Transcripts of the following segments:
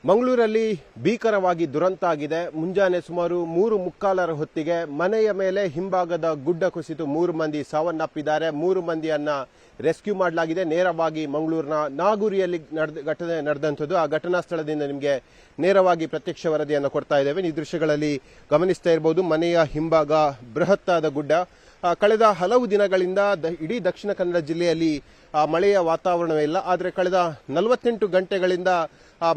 ಮಂಗಳೂರಲ್ಲಿ ಭೀಕರವಾಗಿ ದುರಂತ ಆಗಿದೆ. ಮುಂಜಾನೆ ಸುಮಾರು 3:45 ಹೊತ್ತಿಗೆ ಮನೆಯ ಮೇಲೆ ಹಿಂಭಾಗದ ಗುಡ್ಡ ಕುಸಿದು 3 ಮಂದಿ ಸಾವನ್ನಪ್ಪಿದ್ದಾರೆ. 3 ಮಂದಿಯನ್ನ ರೆಸ್ಕ್ಯೂ ಮಾಡಲಾಗಿದೆ. ನೇರವಾಗಿ ಮಂಗಳೂರಿನ ನಾಗೂರಿಯಲ್ಲಿ ಘಟನೆ ನಡೆದಂಥದ್ದು. ಆ ಘಟನಾ ಸ್ಥಳದಿಂದ ನಿಮಗೆ ನೇರವಾಗಿ ಪ್ರತ್ಯಕ್ಷ ವರದಿಯನ್ನು ಕೊಡ್ತಾ ಇದ್ದೇವೆ. ಈ ದೃಶ್ಯಗಳಲ್ಲಿ ಗಮನಿಸ್ತಾ ಇರಬಹುದು. ಮನೆಯ ಹಿಂಭಾಗ ಬೃಹತ್ತಾದ ಗುಡ್ಡ. ಕಳೆದ ಹಲವು ದಿನಗಳಿಂದ ಇಡೀ ದಕ್ಷಿಣ ಕನ್ನಡ ಜಿಲ್ಲೆಯಲ್ಲಿ ಮಳೆಯ ವಾತಾವರಣವೇ ಇಲ್ಲ. ಆದರೆ ಕಳೆದ 48 ಗಂಟೆಗಳಿಂದ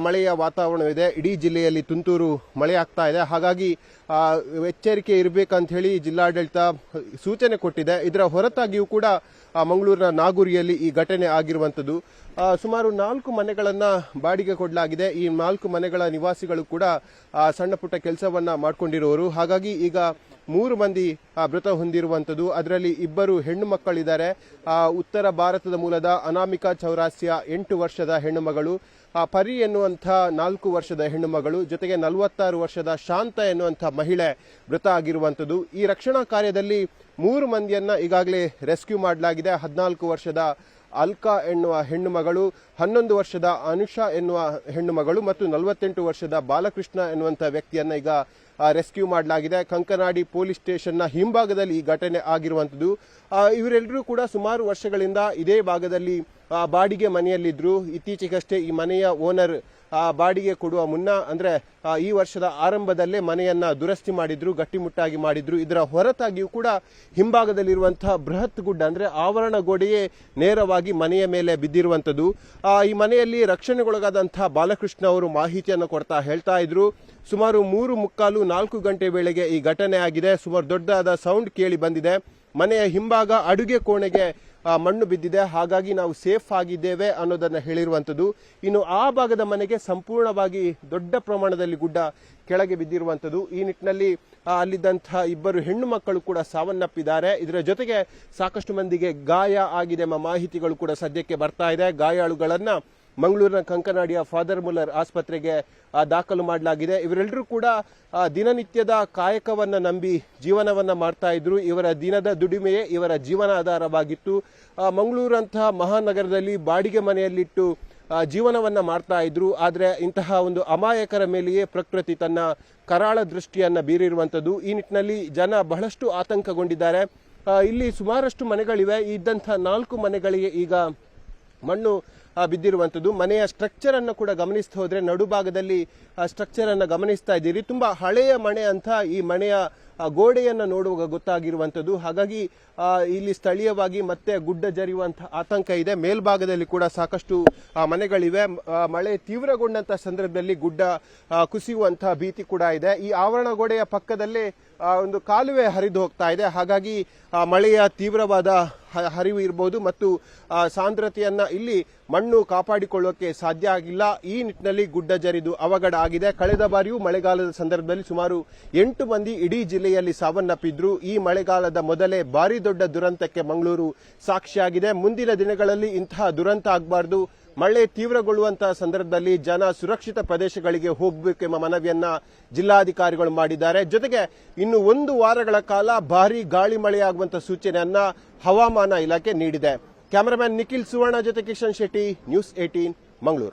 ಮಳೆಯ ವಾತಾವರಣವಿದೆ. ಇಡೀ ಜಿಲ್ಲೆಯಲ್ಲಿ ತುಂತುರು ಮಳೆ ಆಗ್ತಾ ಇದೆ. ಹಾಗಾಗಿ ಎಚ್ಚರಿಕೆ ಇರಬೇಕಂತ ಹೇಳಿ ಜಿಲ್ಲಾಡಳಿತ ಸೂಚನೆ ಕೊಟ್ಟಿದೆ. ಇದರ ಹೊರತಾಗಿಯೂ ಕೂಡ ಮಂಗಳೂರಿನ ನಾಗೂರಿಯಲ್ಲಿ ಈ ಘಟನೆ ಆಗಿರುವಂಥದ್ದು. ಸುಮಾರು 4 ಮನೆಗಳನ್ನ ಬಾಡಿಗೆ ಕೊಡಲಾಗಿದೆ. ಈ 4 ಮನೆಗಳ ನಿವಾಸಿಗಳು ಕೂಡ ಸಣ್ಣ ಪುಟ್ಟ ಕೆಲಸವನ್ನ ಮಾಡಿಕೊಂಡಿರುವವರು. ಹಾಗಾಗಿ ಈಗ 3 ಮಂದಿ ಮೃತ ಹೊಂದಿರುವಂಥದ್ದು. ಅದರಲ್ಲಿ 2 ಹೆಣ್ಣು ಮಕ್ಕಳಿದ್ದಾರೆ. ಉತ್ತರ ಭಾರತದ ಮೂಲದ ಅನಾಮಿಕಾ ಚೌರಾಸಿಯ 8 ವರ್ಷದ ಹೆಣ್ಣು ಮಗಳು, ಪರಿ ಎನ್ನುವಂಥ 4 ವರ್ಷದ ಹೆಣ್ಣು ಮಗಳು, ಜೊತೆಗೆ 46 ವರ್ಷದ ಶಾಂತ ಎನ್ನುವಂಥ ಮಹಿಳೆ ಮೃತ ಆಗಿರುವಂಥದ್ದು. ಈ ರಕ್ಷಣಾ ಕಾರ್ಯದಲ್ಲಿ 3 ಮಂದಿಯನ್ನ ಈಗಾಗಲೇ ರೆಸ್ಕ್ಯೂ ಮಾಡಲಾಗಿದೆ. 14 ವರ್ಷದ ಅಲ್ಕಾ ಎನ್ನುವ ಹೆಣ್ಣು ಮಗಳು, 11 ವರ್ಷದ ಅನುಷಾ ಎನ್ನುವ ಹೆಣ್ಣು ಮಗಳು ಮತ್ತು 48 ವರ್ಷದ ಬಾಲಕೃಷ್ಣ ಎನ್ನುವಂಥ ವ್ಯಕ್ತಿಯನ್ನ ಈಗ ರೆಸ್ಕ್ಯೂ ಮಾಡಲಾಗಿದೆ. ಕಂಕನಾಡಿ ಪೊಲೀಸ್ ಸ್ಟೇಷನ್ನ ಹಿಂಭಾಗದಲ್ಲಿ ಈ ಘಟನೆ ಆಗಿರುವಂಥದ್ದು. ಇವರೆಲ್ಲರೂ ಕೂಡ ಸುಮಾರು ವರ್ಷಗಳಿಂದ ಇದೇ ಭಾಗದಲ್ಲಿ ಬಾಡಿಗೆ ಮನೆಯಲ್ಲಿದ್ರು. ಇತ್ತೀಚೆಗಷ್ಟೇ ಈ ಮನೆಯ ಓನರ್ ಬಾಡಿಗೆ ಕೊಡುವ ಮುನ್ನ ಅಂದ್ರೆ ಈ ವರ್ಷದ ಆರಂಭದಲ್ಲೇ ಮನೆಯನ್ನ ದುರಸ್ತಿ ಮಾಡಿದ್ರು, ಗಟ್ಟಿಮುಟ್ಟಾಗಿ ಮಾಡಿದ್ರು. ಇದರ ಹೊರತಾಗಿಯೂ ಕೂಡ ಹಿಂಭಾಗದಲ್ಲಿರುವಂತಹ ಬೃಹತ್ ಗುಡ್ಡ ಅಂದ್ರೆ ಆವರಣ ಗೋಡೆಯೇ ನೇರವಾಗಿ ಮನೆಯ ಮೇಲೆ ಬಿದ್ದಿರುವಂಥದ್ದು. ಈ ಮನೆಯಲ್ಲಿ ರಕ್ಷಣೆಗೊಳಗಾದಂತಹ ಬಾಲಕೃಷ್ಣ ಅವರು ಮಾಹಿತಿಯನ್ನು ಕೊಡ್ತಾ ಹೇಳ್ತಾ ಇದ್ರು. ಸುಮಾರು 3:45-4 ಗಂಟೆ ವೇಳೆಗೆ ಈ ಘಟನೆ ಆಗಿದೆ. ಸುಮಾರು ದೊಡ್ಡದಾದ ಸೌಂಡ್ ಕೇಳಿ ಬಂದಿದೆ. ಮನೆಯ ಹಿಂಭಾಗ ಅಡುಗೆ ಕೋಣೆಗೆ ಮಣ್ಣು ಬಿದ್ದಿದೆ. ಹಾಗಾಗಿ ನಾವು ಸೇಫ್ ಆಗಿದ್ದೇವೆ ಅನ್ನೋದನ್ನ ಹೇಳಿರುವಂಥದ್ದು. ಇನ್ನು ಆ ಭಾಗದ ಮನೆಗೆ ಸಂಪೂರ್ಣವಾಗಿ ದೊಡ್ಡ ಪ್ರಮಾಣದಲ್ಲಿ ಗುಡ್ಡ ಕೆಳಗೆ ಬಿದ್ದಿರುವಂಥದ್ದು. ಈ ನಿಟ್ಟಿನಲ್ಲಿ ಅಲ್ಲಿದ್ದಂತಹ 2 ಹೆಣ್ಣು ಮಕ್ಕಳು ಕೂಡ ಸಾವನ್ನಪ್ಪಿದ್ದಾರೆ. ಇದರ ಜೊತೆಗೆ ಸಾಕಷ್ಟು ಮಂದಿಗೆ ಗಾಯ ಆಗಿದೆ ಎಂಬ ಮಾಹಿತಿಗಳು ಕೂಡ ಸದ್ಯಕ್ಕೆ ಬರ್ತಾ ಇದೆ. ಗಾಯಾಳುಗಳನ್ನ ಮಂಗಳೂರಿನ ಕಂಕನಾಡಿಯ ಫಾದರ್ ಮುಲ್ಲರ್ ಆಸ್ಪತ್ರೆಗೆ ದಾಖಲು ಮಾಡಲಾಗಿದೆ. ಇವರೆಲ್ಲರೂ ಕೂಡ ದಿನನಿತ್ಯದ ಕಾಯಕವನ್ನ ನಂಬಿ ಜೀವನವನ್ನ ಮಾಡ್ತಾ ಇದ್ರು. ಇವರ ದಿನದ ದುಡಿಮೆಯೇ ಇವರ ಜೀವನಾಧಾರವಾಗಿತ್ತು. ಮಂಗಳೂರಂತಹ ಮಹಾನಗರದಲ್ಲಿ ಬಾಡಿಗೆ ಮನೆಯಲ್ಲಿಟ್ಟು ಜೀವನವನ್ನ ಮಾಡ್ತಾ ಇದ್ರು. ಆದ್ರೆ ಇಂತಹ ಒಂದು ಅಮಾಯಕರ ಮೇಲೆಯೇ ಪ್ರಕೃತಿ ತನ್ನ ಕರಾಳ ದೃಷ್ಟಿಯನ್ನ ಬೀರಿರುವಂಥದ್ದು. ಈ ನಿಟ್ಟಿನಲ್ಲಿ ಜನ ಬಹಳಷ್ಟು ಆತಂಕಗೊಂಡಿದ್ದಾರೆ. ಇಲ್ಲಿ ಸುಮಾರಷ್ಟು ಮನೆಗಳಿವೆ. ಇದ್ದಂತಹ 4 ಮನೆಗಳಿಗೆ ಈಗ ಮಣ್ಣು ಬಿದ್ದಿರುವಂಥದ್ದು. ಮನೆಯ ಸ್ಟ್ರಕ್ಚರ್ ಅನ್ನು ಕೂಡ ಗಮನಿಸ್ತಾ ಹೋದ್ರೆ ನಡುಭಾಗದಲ್ಲಿ ಸ್ಟ್ರಕ್ಚರ್ ಅನ್ನು ಗಮನಿಸ್ತಾ ಇದ್ದೀರಿ. ತುಂಬಾ ಹಳೆಯ ಮನೆ ಅಂತ ಈ ಮನೆಯ ಗೋಡೆಯನ್ನು ನೋಡುವಾಗ ಗೊತ್ತಾಗಿರುವಂಥದ್ದು. ಹಾಗಾಗಿ ಇಲ್ಲಿ ಸ್ಥಳೀಯವಾಗಿ ಮತ್ತೆ ಗುಡ್ಡ ಜರಿಯುವಂತಹ ಆತಂಕ ಇದೆ. ಮೇಲ್ಭಾಗದಲ್ಲಿ ಕೂಡ ಸಾಕಷ್ಟು ಮನೆಗಳಿವೆ. ಮಳೆ ತೀವ್ರಗೊಂಡಂತಹ ಸಂದರ್ಭದಲ್ಲಿ ಗುಡ್ಡ ಕುಸಿಯುವಂತಹ ಭೀತಿ ಕೂಡ ಇದೆ. ಈ ಆವರಣ ಗೋಡೆಯ ಪಕ್ಕದಲ್ಲೇ ಒಂದು ಕಾಲುವೆ ಹರಿದು ಹೋಗ್ತಾ ಇದೆ. ಹಾಗಾಗಿ ಮಳೆಯ ತೀವ್ರವಾದ ಹರಿವು ಇರಬಹುದು ಮತ್ತು ಸಾಂದ್ರತೆಯನ್ನ ಇಲ್ಲಿ ಮಣ್ಣು ಕಾಪಾಡಿಕೊಳ್ಳೋಕೆ ಸಾಧ್ಯ ಆಗಿಲ್ಲ. ಈ ನಿಟ್ಟಿನಲ್ಲಿ ಗುಡ್ಡ ಜರಿದು ಅವಘಡ ಆಗಿದೆ. ಕಳೆದ ಬಾರಿಯೂ ಮಳೆಗಾಲದ ಸಂದರ್ಭದಲ್ಲಿ ಸುಮಾರು 8 ಮಂದಿ ಇಡೀ ಜಿಲ್ಲೆಯಲ್ಲಿ ಸಾವನ್ನಪ್ಪಿದ್ರು. ಈ ಮಳೆಗಾಲದ ಮೊದಲೇ ಭಾರಿ ದೊಡ್ಡ ದುರಂತಕ್ಕೆ ಮಂಗಳೂರು ಸಾಕ್ಷಿಯಾಗಿದೆ. ಮುಂದಿನ ದಿನಗಳಲ್ಲಿ ಇಂತಹ ದುರಂತ ಆಗಬಾರದು. ಮಳೆ ತೀವ್ರಗೊಳ್ಳುವಂತಹ ಸಂದರ್ಭದಲ್ಲಿ ಜನ ಸುರಕ್ಷಿತ ಪ್ರದೇಶಗಳಿಗೆ ಹೋಗಬೇಕೆಂಬ ಮನವಿಯನ್ನ ಜಿಲ್ಲಾಧಿಕಾರಿಗಳು ಮಾಡಿದ್ದಾರೆ. ಜೊತೆಗೆ ಇನ್ನು 1 ವಾರಗಳ ಕಾಲ ಭಾರೀ ಗಾಳಿ ಮಳೆಯಾಗುವಂತಹ ಸೂಚನೆಯನ್ನ ಹವಾಮಾನ ಇಲಾಖೆ ನೀಡಿದೆ. ಕ್ಯಾಮರಾಮನ್ ನಿಖಿಲ್ ಸುವರ್ಣ ಜೊತೆ ಕಿಶನ್ ಶೆಟ್ಟಿ, ನ್ಯೂಸ್ 18 ಮಂಗಳೂರು.